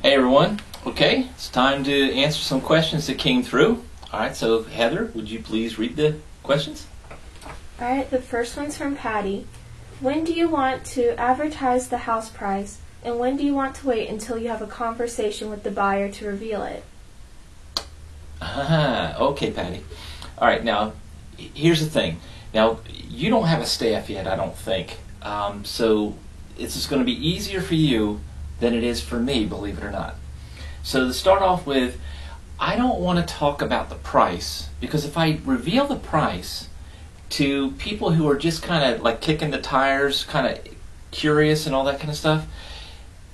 Hey everyone. Okay, it's time to answer some questions that came through. All right, so Heather, would you please read the questions? All right, the first one's from Patty. When do you want to advertise the house price, and when do you want to wait until you have a conversation with the buyer to reveal it? Okay, Patty. All right, now here's the thing. Now you don't have a staff yet, I don't think. So it's just going to be easier for you than it is for me, believe it or not. So to start off with, I don't want to talk about the price, because if I reveal the price to people who are just kind of like kicking the tires, kind of curious and all that kind of stuff,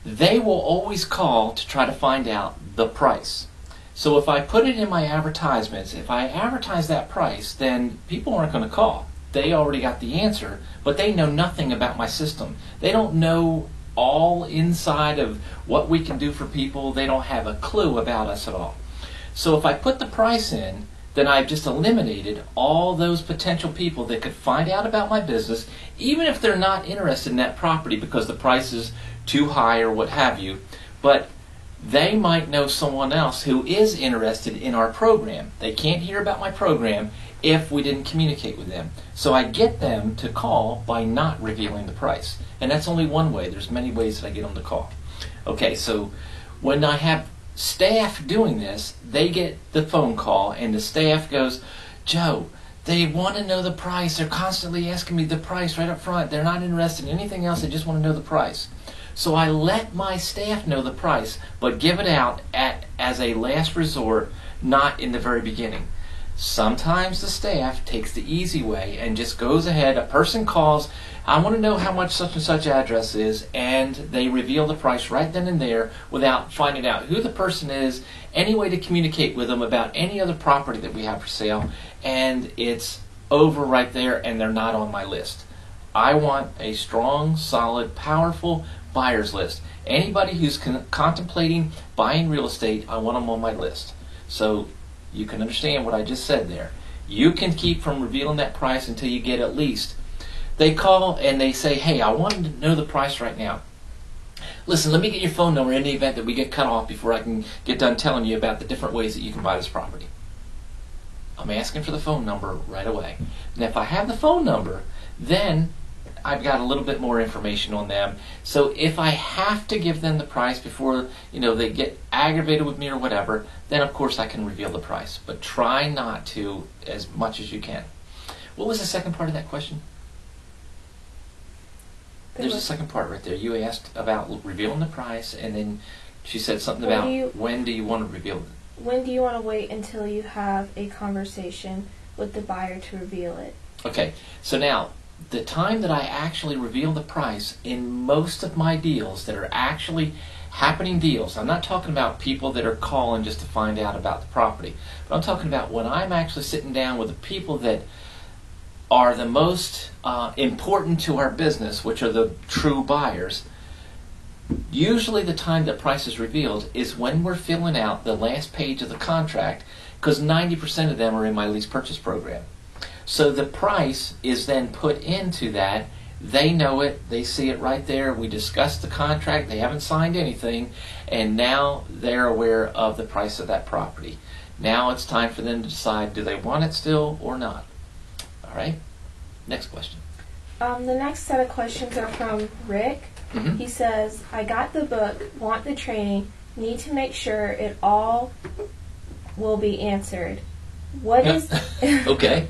they will always call to try to find out the price. So if I put it in my advertisements, if I advertise that price, then people aren't going to call. They already got the answer, but they know nothing about my system. They don't know all inside of what we can do for people. They don't have a clue about us at all. So if I put the price in, then I've just eliminated all those potential people that could find out about my business, even if they're not interested in that property because the price is too high or what have you. But they might know someone else who is interested in our program. They can't hear about my program if we didn't communicate with them. So I get them to call by not revealing the price. And that's only one way. There's many ways that I get them to call. Okay, so when I have staff doing this, they get the phone call and the staff goes, Joe, they want to know the price. They're constantly asking me the price right up front. They're not interested in anything else. They just want to know the price. So I let my staff know the price, but give it out as a last resort, not in the very beginning. Sometimes the staff takes the easy way and just goes ahead. A person calls, I want to know how much such and such address is, and they reveal the price right then and there without finding out who the person is, any way to communicate with them about any other property that we have for sale, and it's over right there and they're not on my list. I want a strong, solid, powerful buyer's list. Anybody who's contemplating buying real estate, I want them on my list. So you can understand what I just said there. You can keep from revealing that price until you get at least. They call and they say, hey, I want to know the price right now. Listen, let me get your phone number in the event that we get cut off before I can get done telling you about the different ways that you can buy this property. I'm asking for the phone number right away. And if I have the phone number, then I've got a little bit more information on them. So if I have to give them the price before they get aggravated with me or whatever, then of course I can reveal the price. But try not to as much as you can. What was the second part of that question? There's a second part right there. You asked about revealing the price, and then she said something about when do you want to reveal it? When do you want to wait until you have a conversation with the buyer to reveal it? Okay, so now the time that I actually reveal the price in most of my deals that are actually happening deals, I'm not talking about people that are calling just to find out about the property, but I'm talking about when I'm actually sitting down with the people that are the most important to our business, which are the true buyers. Usually the time that price is revealed is when we're filling out the last page of the contract, because 90% of them are in my lease purchase program. So the price is then put into that. They know it. They see it right there. We discussed the contract. They haven't signed anything. And now they're aware of the price of that property. Now it's time for them to decide, do they want it still or not? All right. Next question. The next set of questions are from Rick. Mm-hmm. He says, I got the book, want the training, need to make sure it all will be answered. What is okay.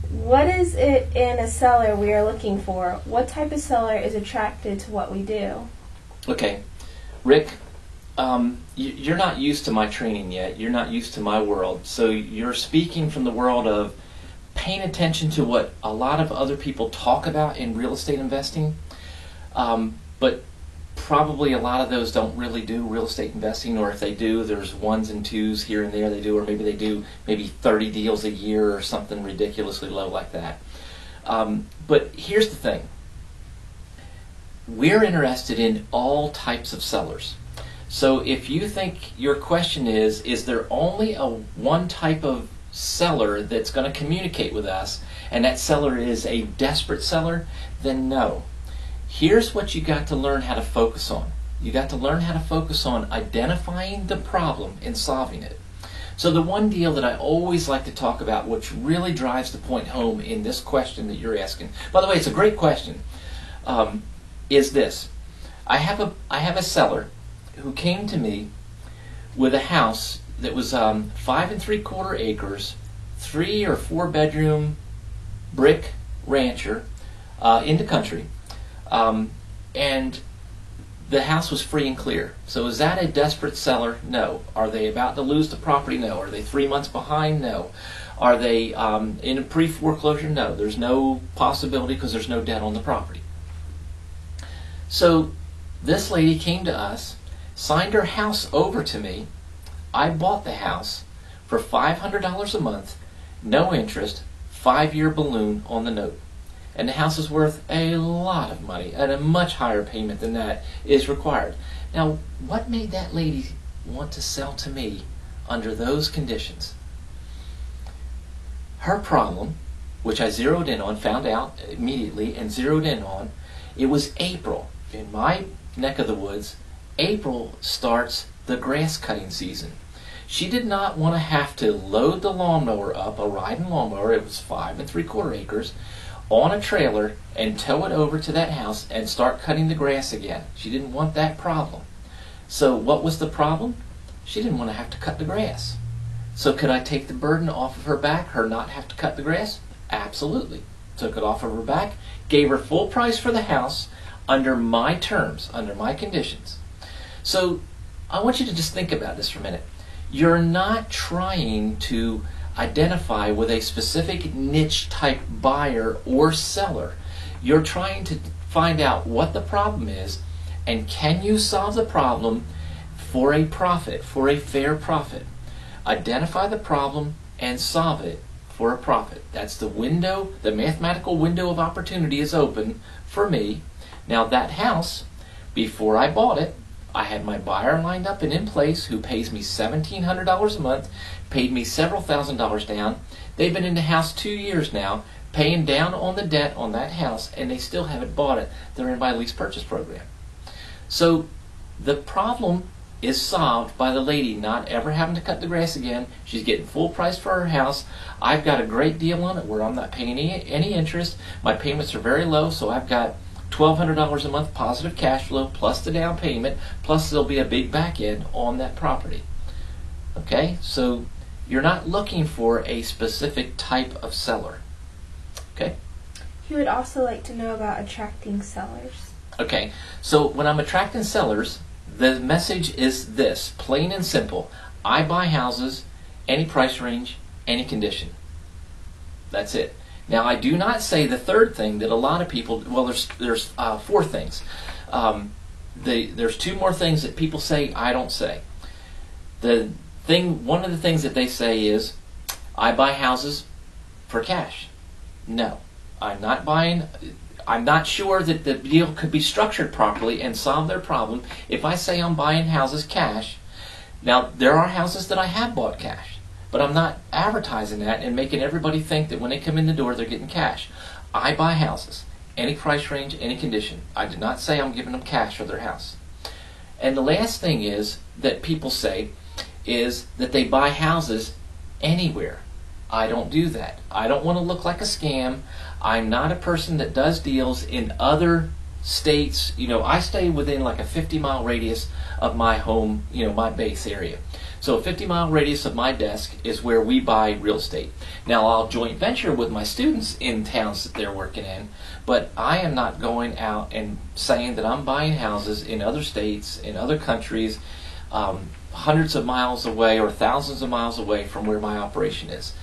What is it in a seller we are looking for? What type of seller is attracted to what we do? Okay, Rick, you're not used to my training yet. You're not used to my world. So you're speaking from the world of paying attention to what a lot of other people talk about in real estate investing. But probably a lot of those don't really do real estate investing, or if they do, there's ones and twos here and there they do, or maybe they do 30 deals a year or something ridiculously low like that. But here's the thing. We're interested in all types of sellers. So if you think your question is there only one type of seller that's going to communicate with us, and that seller is a desperate seller, then no. Here's what you got to learn how to focus on. You got to learn how to focus on identifying the problem and solving it. So the one deal that I always like to talk about, which really drives the point home in this question that you're asking, by the way, it's a great question, is this. I have a seller who came to me with a house that was 5 3/4 acres, 3 or 4 bedroom brick rancher in the country, and the house was free and clear. So is that a desperate seller? No. Are they about to lose the property? No. Are they 3 months behind? No. Are they in a pre-foreclosure? No. There's no possibility because there's no debt on the property. So this lady came to us, signed her house over to me. I bought the house for $500 a month, no interest, 5-year balloon on the note. And the house is worth a lot of money, at a much higher payment than that is required. Now, what made that lady want to sell to me under those conditions? Her problem, which I zeroed in on, found out immediately and zeroed in on, it was April. In my neck of the woods, April starts the grass cutting season. She did not want to have to load the lawnmower up, a riding lawnmower, it was 5 3/4 acres, on a trailer and tow it over to that house and start cutting the grass again. She didn't want that problem. So what was the problem? She didn't want to have to cut the grass. So could I take the burden off of her back, her not have to cut the grass? Absolutely. Took it off of her back, gave her full price for the house under my terms, under my conditions. So I want you to just think about this for a minute. You're not trying to identify with a specific niche type buyer or seller. You're trying to find out what the problem is and can you solve the problem for a profit, for a fair profit. Identify the problem and solve it for a profit. That's the window, the mathematical window of opportunity is open for me. Now that house, before I bought it, I had my buyer lined up and in place who pays me $1,700 a month, paid me several $1,000s down. They've been in the house 2 years now, paying down on the debt on that house, and they still haven't bought it. They're in my lease purchase program. So the problem is solved by the lady not ever having to cut the grass again. She's getting full price for her house. I've got a great deal on it where I'm not paying any interest. My payments are very low, so I've got $1,200 a month positive cash flow plus the down payment, plus there'll be a big back end on that property. Okay, so you're not looking for a specific type of seller. Okay? He would also like to know about attracting sellers. Okay, so when I'm attracting sellers, the message is this, plain and simple. I buy houses, any price range, any condition. That's it. Now, I do not say the third thing that a lot of people, well, there's 4 things. There's 2 more things that people say I don't say. One of the things that they say is, I buy houses for cash. No, I'm not buying. I'm not sure that the deal could be structured properly and solve their problem if I say I'm buying houses cash. Now, there are houses that I have bought cash, but I'm not advertising that and making everybody think that when they come in the door they're getting cash. I buy houses, any price range, any condition. I did not say I'm giving them cash for their house. And the last thing is that people say is that they buy houses anywhere. I don't do that. I don't want to look like a scam. I'm not a person that does deals in other states. You know, I stay within like a 50-mile radius of my home, you know, my base area. So a 50-mile radius of my desk is where we buy real estate. Now, I'll joint venture with my students in towns that they're working in, but I am not going out and saying that I'm buying houses in other states, in other countries, hundreds of miles away or thousands of miles away from where my operation is.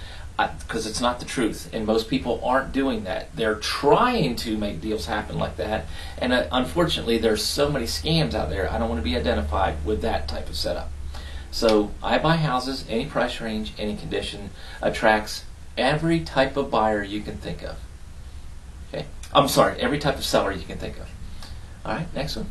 Because it's not the truth, and most people aren't doing that. They're trying to make deals happen like that, and unfortunately there's so many scams out there. I don't want to be identified with that type of setup. So I buy houses, any price range, any condition, attracts every type of buyer you can think of. Okay, I'm sorry, every type of seller you can think of. All right, next one.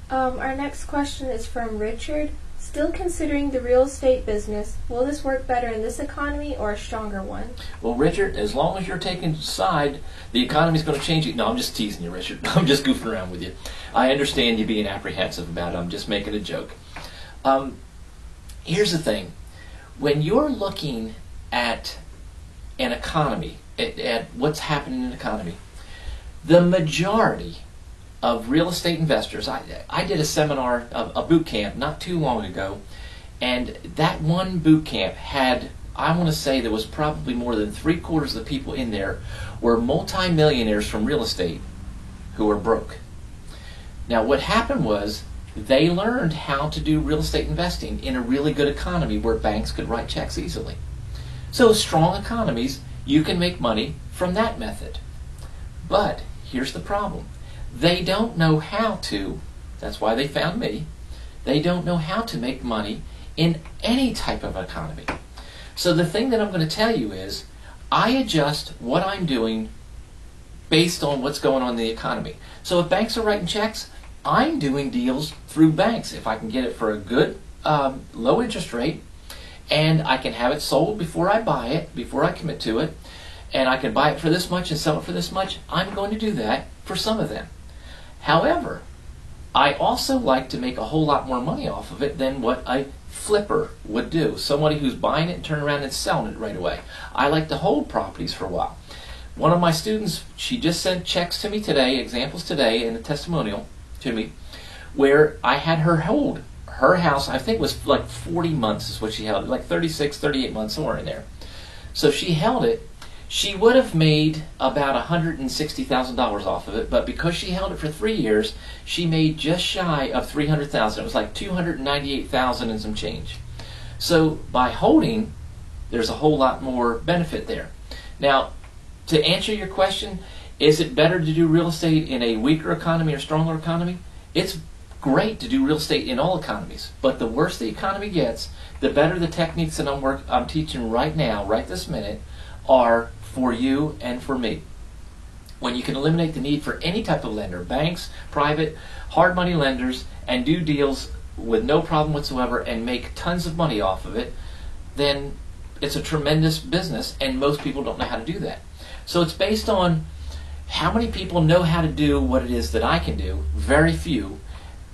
Our next question is from Richard. Still considering the real estate business, will this work better in this economy or a stronger one? Well, Richard, as long as you're taking side, the economy's going to change it. No, I'm just teasing you, Richard. I'm just goofing around with you. I understand you being apprehensive about it. I'm just making a joke. Here's the thing. When you're looking at an economy, at what's happening in the economy, the majority of real estate investors, I did a seminar, a boot camp not too long ago, and that one boot camp had, I want to say there was probably more than 3/4 of the people in there were multimillionaires from real estate who were broke. Now what happened was they learned how to do real estate investing in a really good economy where banks could write checks easily. So strong economies, you can make money from that method. But here's the problem. They don't know how to, that's why they found me, they don't know how to make money in any type of economy. So the thing that I'm going to tell you is, I adjust what I'm doing based on what's going on in the economy. So if banks are writing checks, I'm doing deals through banks. If I can get it for a good low interest rate, and I can have it sold before I buy it, before I commit to it, and I can buy it for this much and sell it for this much, I'm going to do that for some of them. However, I also like to make a whole lot more money off of it than what a flipper would do. Somebody who's buying it and turning around and selling it right away. I like to hold properties for a while. One of my students, she just sent checks to me today, examples today, and a testimonial to me, where I had her hold her house. I think it was like 40 months is what she held it, like 36, 38 months, somewhere in there. So she held it. She would have made about $160,000 off of it, but because she held it for 3 years, she made just shy of $300,000. It was like $298,000 and some change. So by holding, there's a whole lot more benefit there. Now, to answer your question, is it better to do real estate in a weaker economy or stronger economy? It's great to do real estate in all economies, but the worse the economy gets, the better the techniques that I'm teaching right now, right this minute, are for you and for me. When you can eliminate the need for any type of lender, banks, private, hard money lenders, and do deals with no problem whatsoever and make tons of money off of it, then it's a tremendous business, and most people don't know how to do that. So it's based on how many people know how to do what it is that I can do. Very few.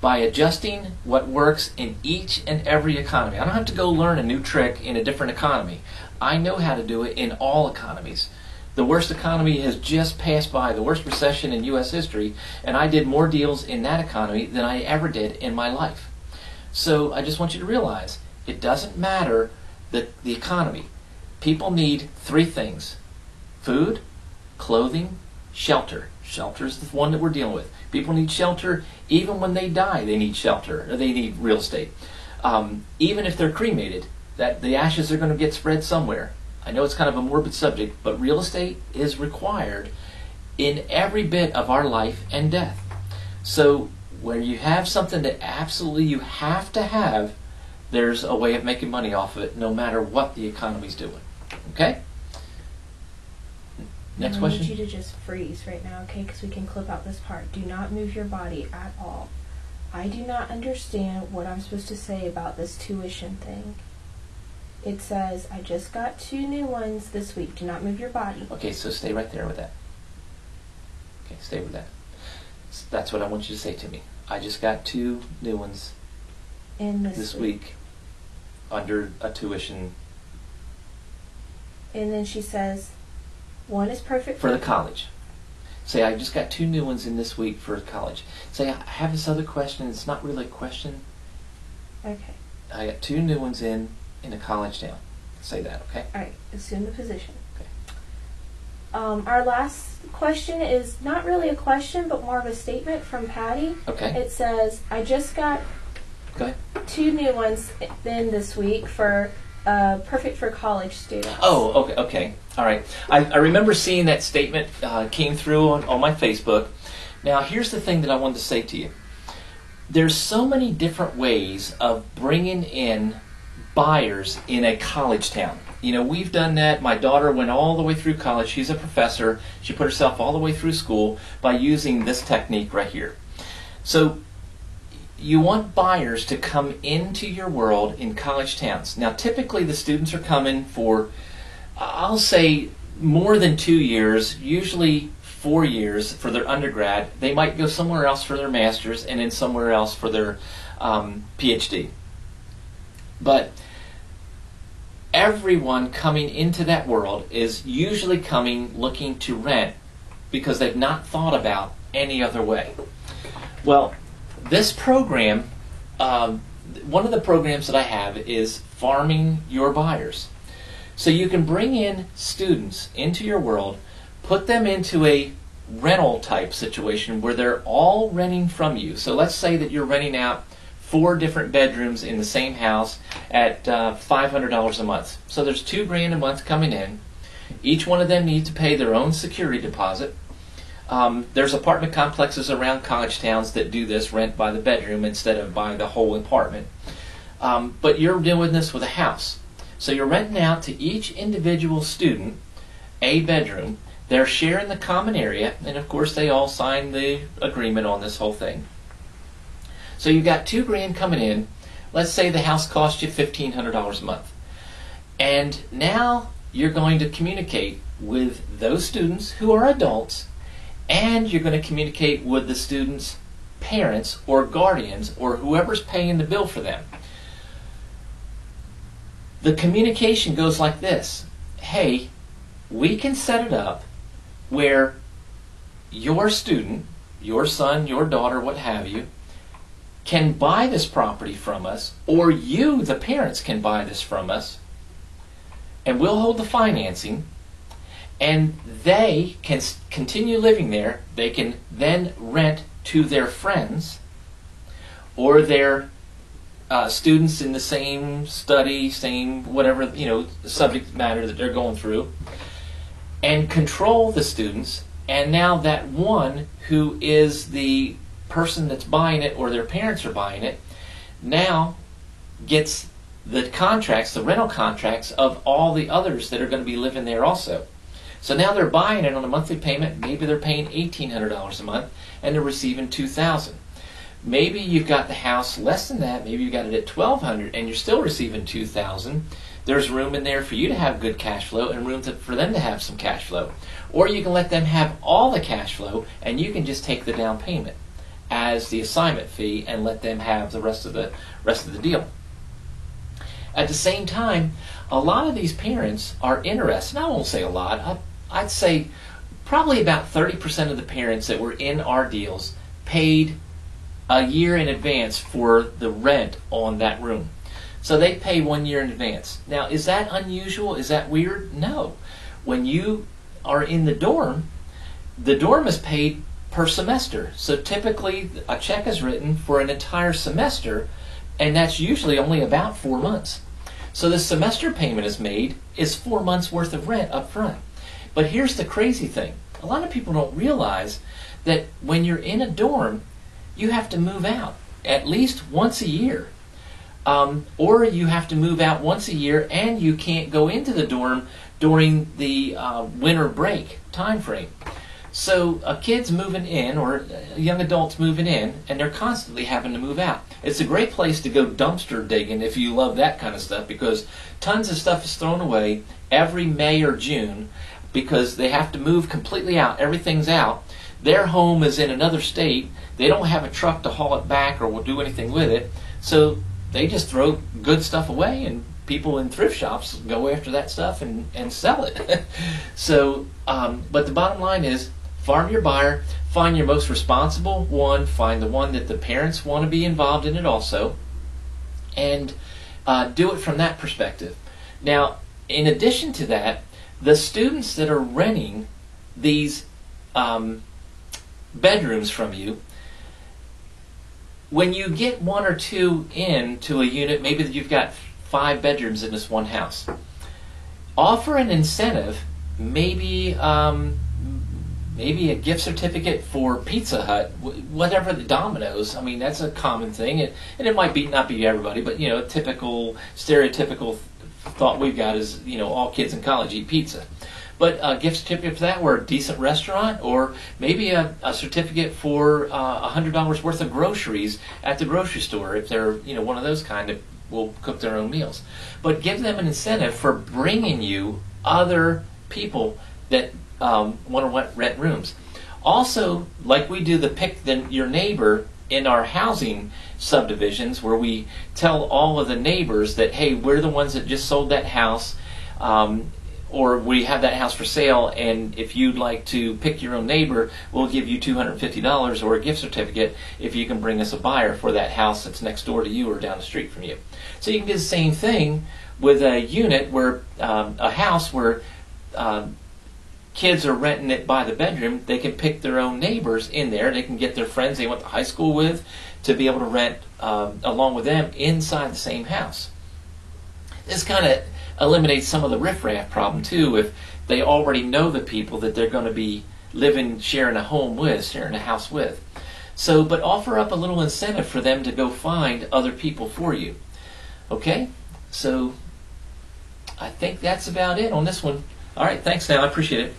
By adjusting what works in each and every economy. I don't have to go learn a new trick in a different economy. I know how to do it in all economies. The worst economy has just passed by, the worst recession in U.S. history, and I did more deals in that economy than I ever did in my life. So I just want you to realize, it doesn't matter the economy. People need 3 things: food, clothing, shelter. Shelter is the one that we're dealing with. People need shelter even when they die. They need shelter. Or they need real estate. Even if they're cremated, that the ashes are going to get spread somewhere. I know it's kind of a morbid subject, but real estate is required in every bit of our life and death. So where you have something that absolutely you have to have, there's a way of making money off of it, no matter what the economy's doing. Okay? Next question. I need you to just freeze right now, okay? Because we can clip out this part. Do not move your body at all. I do not understand what I'm supposed to say about this tuition thing. It says, I just got 2 new ones this week. Do not move your body. Okay, so stay right there with that. Okay, stay with that. That's what I want you to say to me. I just got 2 new ones in this week under a tuition. And then she says, one is perfect for the college. Say, I just got 2 new ones in this week for college. Say, I have this other question. It's not really a question. Okay. I got 2 new ones in a college town. Say that, okay? All right. Assume the position. Okay. Our last question is not really a question, but more of a statement from Patty. Okay. It says, I just got Go ahead. 2 new ones in this week for perfect for college students. Oh, okay. All right. I remember seeing that statement came through on my Facebook. Now, here's the thing that I wanted to say to you. There's so many different ways of bringing in buyers in a college town. You know, we've done that. My daughter went all the way through college. She's a professor. She put herself all the way through school by using this technique right here. So you want buyers to come into your world in college towns. Now, typically the students are coming for, I'll say, more than 2 years, usually 4 years for their undergrad. They might go somewhere else for their master's and then somewhere else for their PhD. But everyone coming into that world is usually coming looking to rent because they've not thought about any other way. Well, this program, one of the programs that I have is Farming Your Buyers. So you can bring in students into your world, put them into a rental type situation where they're all renting from you. So let's say that you're renting out 4 different bedrooms in the same house at $500 a month. So there's $2,000 a month coming in. Each one of them needs to pay their own security deposit. There's apartment complexes around college towns that do this, rent by the bedroom instead of by the whole apartment. But you're doing this with a house. So you're renting out to each individual student a bedroom. They're sharing the common area, and of course they all sign the agreement on this whole thing. So you've got $2,000 coming in. Let's say the house cost you $1,500 a month. And now you're going to communicate with those students who are adults, and you're going to communicate with the students' parents or guardians or whoever's paying the bill for them. The communication goes like this. Hey, we can set it up where your student, your son, your daughter, what have you, can buy this property from us, or you, the parents, can buy this from us, and we'll hold the financing, and they can continue living there. They can then rent to their friends or their students in the same study, same whatever, subject matter that they're going through, and control the students. And now that one who is the person that's buying it or their parents are buying it now gets the contracts, the rental contracts of all the others that are going to be living there also. So now they're buying it on a monthly payment. Maybe they're paying $1,800 a month and they're receiving $2,000. Maybe you've got the house less than that. Maybe you've got it at $1,200 and you're still receiving $2,000. There's room in there for you to have good cash flow and room for them to have some cash flow. Or you can let them have all the cash flow and you can just take the down payment as the assignment fee and let them have the rest of the deal. At the same time, a lot of these parents are interested. I won't say a lot. I'd say probably about 30% of the parents that were in our deals paid a year in advance for the rent on that room. So they pay 1 year in advance. Now, is that unusual? Is that weird? No. When you are in the dorm is paid per semester. So typically a check is written for an entire semester, and that's usually only about 4 months. So the semester payment is made is 4 months worth of rent up front. But here's the crazy thing. A lot of people don't realize that when you're in a dorm, you have to move out at least once a year. Or you have to move out once a year and you can't go into the dorm during the winter break time frame. So a kid's moving in or a young adult's moving in and they're constantly having to move out. It's a great place to go dumpster digging if you love that kind of stuff, because tons of stuff is thrown away every May or June because they have to move completely out. Everything's out. Their home is in another state. They don't have a truck to haul it back or will do anything with it. So they just throw good stuff away, and people in thrift shops go after that stuff and sell it. So, but the bottom line is, farm your buyer, find your most responsible one, find the one that the parents want to be involved in it also, and do it from that perspective. Now, in addition to that, the students that are renting these bedrooms from you, when you get 1 or 2 into a unit, maybe you've got 5 bedrooms in this one house, offer an incentive, maybe maybe a gift certificate for Pizza Hut, whatever, the Domino's. I mean, that's a common thing, and it might not be everybody, but typical, stereotypical thought we've got is all kids in college eat pizza. But a gift certificate for that, or a decent restaurant, or maybe a certificate for $100 worth of groceries at the grocery store, if they're one of those kind that will cook their own meals. But give them an incentive for bringing you other people that want to rent rooms. Also, like we do the pick your neighbor in our housing subdivisions, where we tell all of the neighbors that, hey, we're the ones that just sold that house, or we have that house for sale, and if you'd like to pick your own neighbor, we'll give you $250 or a gift certificate if you can bring us a buyer for that house that's next door to you or down the street from you. So you can do the same thing with a unit where a house where kids are renting it by the bedroom. They can pick their own neighbors in there. They can get their friends they went to high school with to be able to rent along with them inside the same house. This kind of eliminates some of the riffraff problem too, if they already know the people that they're going to be sharing a home with, sharing a house with. So, but offer up a little incentive for them to go find other people for you. Okay? So, I think that's about it on this one. All right, thanks now. I appreciate it.